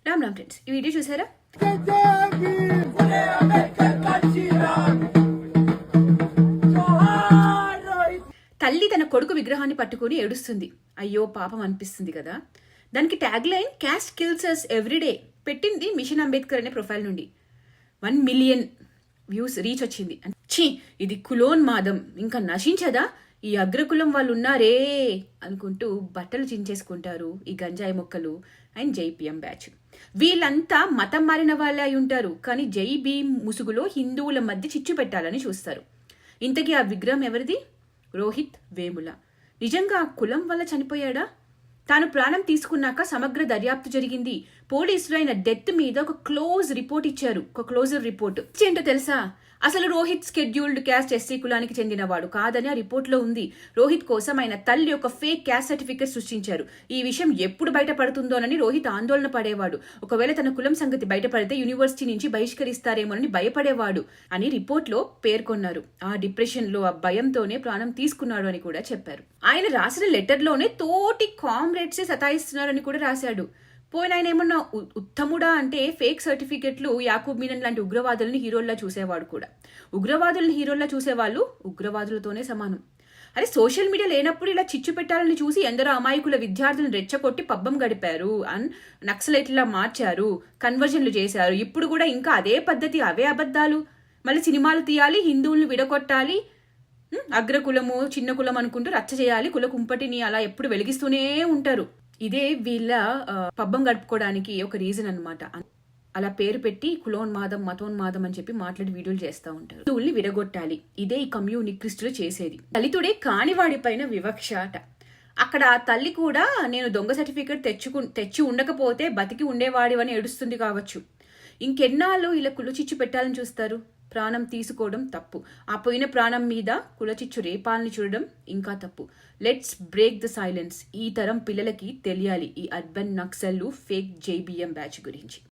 Ram friends, ఈ video చూసారా? తల్లి తన కొడుకు విగ్రహాన్ని పట్టుకుని ఏడుస్తుంది. అయ్యో పాపం అనిపిస్తుంది కదా. దానికి tag line caste kills us everyday పెట్టింది మిషన్ అంబేద్కర్ అనే ప్రొఫైల్ నుండి 1 మిలియన్ వ్యూస్ రీచ్ వచ్చింది. ఛీ, ఇది కులోన్మాదం, ఇంకా నశించదా? ఈ అగ్రకులం వాళ్ళు ఉన్నారే అనుకుంటూ బట్టలు చించేసుకుంటారు ఈ గంజాయి మొక్కలు అండ్ జైపీఎం బ్యాచ్. వీళ్ళంతా మతం మారిన వాళ్ళే అయి ఉంటారు, కానీ జై భీం ముసుగులో హిందువుల మధ్య చిచ్చు పెట్టాలని చూస్తారు. ఇంతకీ ఆ విగ్రహం ఎవరిది? రోహిత్ వేముల. నిజంగా కులం వల్ల చనిపోయాడా? తాను ప్రాణం తీసుకున్నాక సమగ్ర దర్యాప్తు జరిగింది. పోలీసులు ఆయన డెత్ మీద ఒక క్లోజర్ రిపోర్ట్ ఏంటో తెలుసా? అసలు రోహిత్ షెడ్యూల్డ్ క్యాస్ట్ ఎస్సీ కులానికి చెందినవాడు కాదని ఆ రిపోర్ట్ లో ఉంది. రోహిత్ కోసం ఆయన తల్లి ఒక ఫేక్ క్యాస్ట్ సర్టిఫికేట్ సృష్టించారు. ఈ విషయం ఎప్పుడు బయటపడుతుందోనని రోహిత్ ఆందోళన పడేవాడు. ఒకవేళ తన కులం సంగతి బయటపడితే యూనివర్సిటీ నుంచి బహిష్కరిస్తారేమోనని భయపడేవాడు అని రిపోర్ట్ లో పేర్కొన్నారు. ఆ డిప్రెషన్ లో ఆ భయంతోనే ప్రాణం తీసుకున్నాడు అని కూడా చెప్పారు. ఆయన రాసిన లెటర్ లోనే తోటి కామ్రేడ్సే సతాయిస్తున్నారని కూడా రాశాడు. పోయిన ఆయన ఏమన్నా ఉత్తముడా అంటే ఫేక్ సర్టిఫికెట్లు యాకూబ్ మీనన్ లాంటి ఉగ్రవాదుల్ని హీరోల్లా చూసేవాడు కూడా. ఉగ్రవాదుల్ని హీరోల్లా చూసేవాళ్ళు ఉగ్రవాదులతోనే సమానం. అరే, సోషల్ మీడియా లేనప్పుడు ఇలా చిచ్చు పెట్టాలని చూసి ఎందరో అమాయకుల విద్యార్థులను రెచ్చగొట్టి పబ్బం గడిపారు, నక్సలైట్లా మార్చారు, కన్వర్జన్లు చేశారు. ఇప్పుడు కూడా ఇంకా అదే పద్ధతి, అవే అబద్ధాలు. మళ్ళీ సినిమాలు తీయాలి, హిందువుల్ని విడగొట్టాలి, అగ్రకులము చిన్న కులం అనుకుంటూ రచ్చ చేయాలి, కుల కుంపటిని అలా ఎప్పుడు వెలిగిస్తూనే ఉంటారు. ఇదే వీళ్ళ పబ్బం గడుపుకోవడానికి ఒక రీజన్ అన్నమాట. అలా పేరు పెట్టి కులోన్మాదం మతోన్మాదం అని చెప్పి మాట్లాడి వీడియోలు చేస్తూ ఉంటారు. హిందువుల్ని విడగొట్టాలి, ఇదే ఈ కమ్యూనిస్టులు చేసేది. దళితుడే కానివాడి పైన వివక్ష అట. అక్కడ ఆ తల్లి కూడా నేను దొంగ సర్టిఫికేట్ తెచ్చి ఉండకపోతే బతికి ఉండేవాడివని ఏడుస్తుంది కావచ్చు. ఇంకెన్నాళ్ళు ఇలా కులచిచ్చు పెట్టాలని చూస్తారు? ప్రాణం తీసుకోవడం తప్పు, ఆ పోయిన ప్రాణం మీద కులచిచ్చు రేపాలని చూడడం ఇంకా తప్పు. Let's break the silence. ఈ తరం పిల్లలకి తెలియాలి ఈ అర్బన్ నక్సల్లు ఫేక్ జైబీఎం బ్యాచ్ గురించి.